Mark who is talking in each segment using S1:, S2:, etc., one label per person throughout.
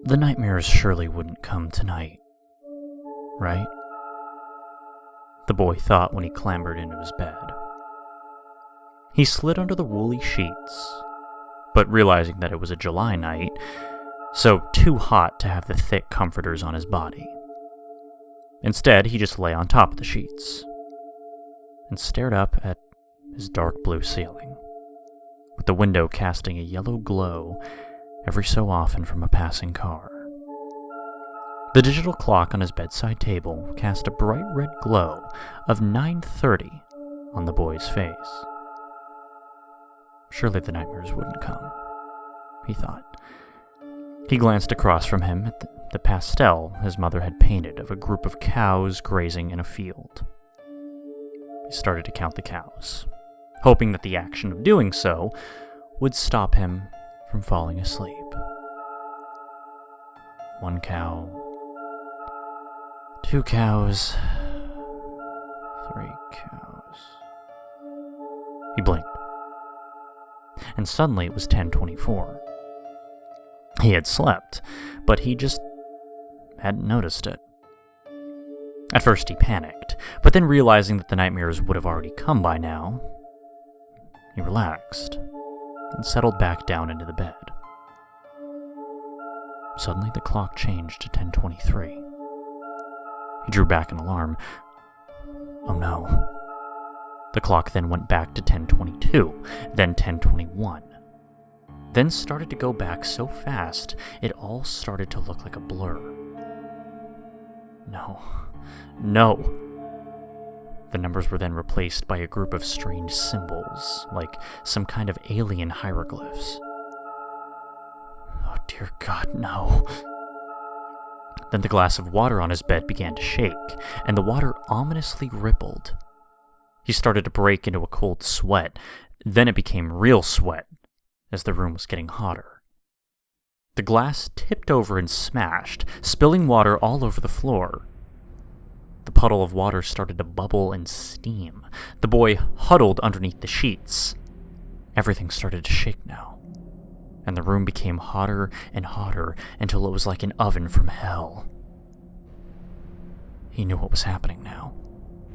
S1: The nightmares surely wouldn't come tonight, right? The boy thought when he clambered into his bed. He slid under the woolly sheets, but realizing that it was a July night, so too hot to have the thick comforters on his body. Instead, he just lay on top of the sheets and stared up at his dark blue ceiling, with the window casting a yellow glow every so often from a passing car. The digital clock on his bedside table cast a bright red glow of 9:30 on the boy's face. Surely the nightmares wouldn't come, he thought. He glanced across from him at the pastel his mother had painted of a group of cows grazing in a field. He started to count the cows, hoping that the action of doing so would stop him from falling asleep. 1 cow, 2 cows, 3 cows. He blinked, and suddenly it was 10:24. He had slept, but he just hadn't noticed it. At first he panicked, but then realizing that the nightmares would have already come by now, he relaxed and settled back down into the bed. Suddenly the clock changed to 10:23. He drew back in alarm. Oh no. The clock then went back to 10:22, then 10:21. Then started to go back so fast, it all started to look like a blur. No. The numbers were then replaced by a group of strange symbols, like some kind of alien hieroglyphs. Oh dear God, no. Then the glass of water on his bed began to shake, and the water ominously rippled. He started to break into a cold sweat, then it became real sweat, as the room was getting hotter. The glass tipped over and smashed, spilling water all over the floor. The puddle of water started to bubble and steam. The boy huddled underneath the sheets. Everything started to shake now, and the room became hotter and hotter until it was like an oven from hell. He knew what was happening now.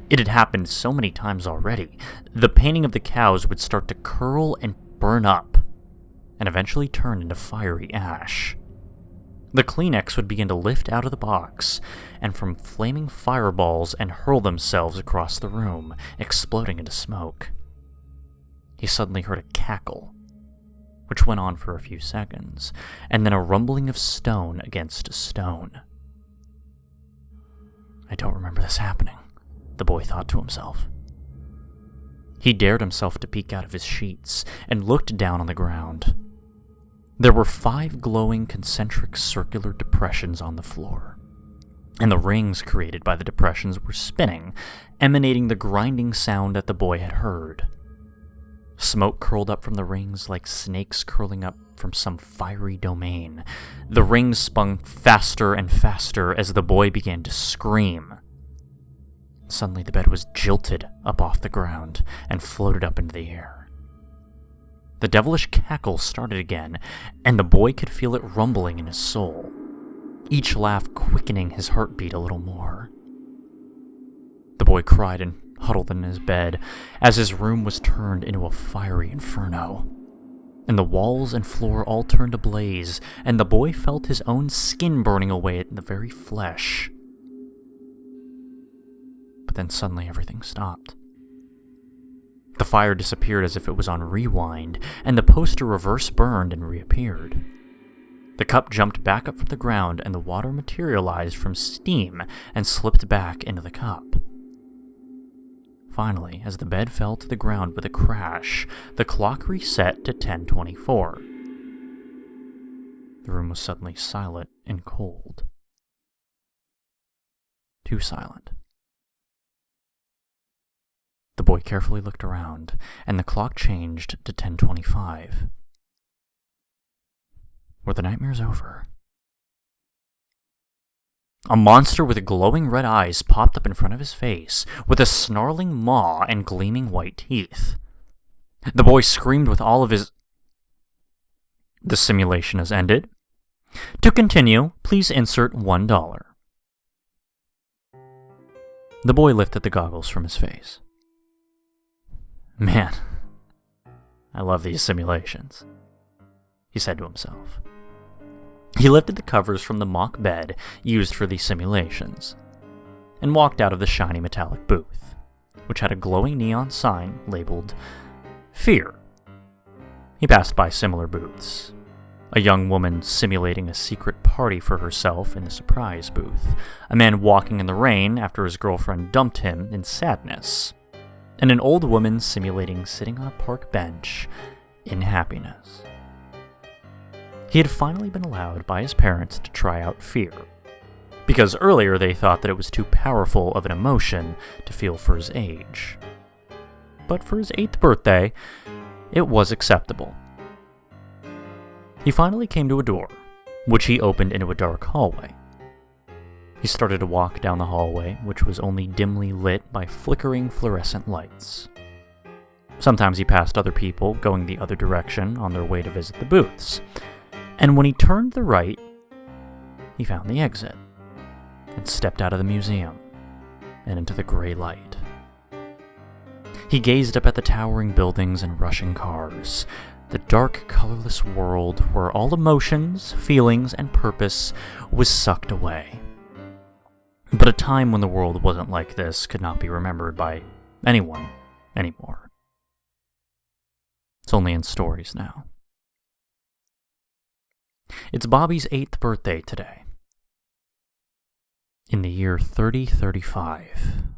S1: It had happened so many times already. The painting of the cows would start to curl and burn up, and eventually turn into fiery ash. The Kleenex would begin to lift out of the box, and from flaming fireballs and hurl themselves across the room, exploding into smoke. He suddenly heard a cackle, which went on for a few seconds, and then a rumbling of stone against stone. I don't remember this happening, the boy thought to himself. He dared himself to peek out of his sheets and looked down on the ground. There were 5 glowing concentric circular depressions on the floor, and the rings created by the depressions were spinning, emanating the grinding sound that the boy had heard. Smoke curled up from the rings like snakes curling up from some fiery domain. The rings spun faster and faster as the boy began to scream. Suddenly the bed was jilted up off the ground and floated up into the air. The devilish cackle started again, and the boy could feel it rumbling in his soul, each laugh quickening his heartbeat a little more. The boy cried and huddled in his bed as his room was turned into a fiery inferno, and the walls and floor all turned ablaze, and the boy felt his own skin burning away at the very flesh. But then suddenly everything stopped. The fire disappeared as if it was on rewind, and the poster reverse burned and reappeared. The cup jumped back up from the ground, and the water materialized from steam and slipped back into the cup. Finally, as the bed fell to the ground with a crash, the clock reset to 10:24. The room was suddenly silent and cold. Too silent. The boy carefully looked around, and the clock changed to 10:25. Were the nightmares over? A monster with glowing red eyes popped up in front of his face, with a snarling maw and gleaming white teeth. The boy screamed with all of his... The simulation has ended. To continue, please insert $1. The boy lifted the goggles from his face. Man, I love these simulations, he said to himself. He lifted the covers from the mock bed used for these simulations and walked out of the shiny metallic booth, which had a glowing neon sign labeled Fear. He passed by similar booths. A young woman simulating a secret party for herself in the surprise booth, a man walking in the rain after his girlfriend dumped him in sadness, and an old woman simulating sitting on a park bench in happiness. He had finally been allowed by his parents to try out Fear, because earlier they thought that it was too powerful of an emotion to feel for his age. But for his 8th birthday, it was acceptable. He finally came to a door, which he opened into a dark hallway. He started to walk down the hallway, which was only dimly lit by flickering fluorescent lights. Sometimes he passed other people going the other direction on their way to visit the booths, and when he turned to the right, he found the exit and stepped out of the museum and into the gray light. He gazed up at the towering buildings and rushing cars, the dark, colorless world where all emotions, feelings, and purpose was sucked away. But a time when the world wasn't like this could not be remembered by anyone anymore. It's only in stories now. It's Bobby's 8th birthday today. In the year 3035.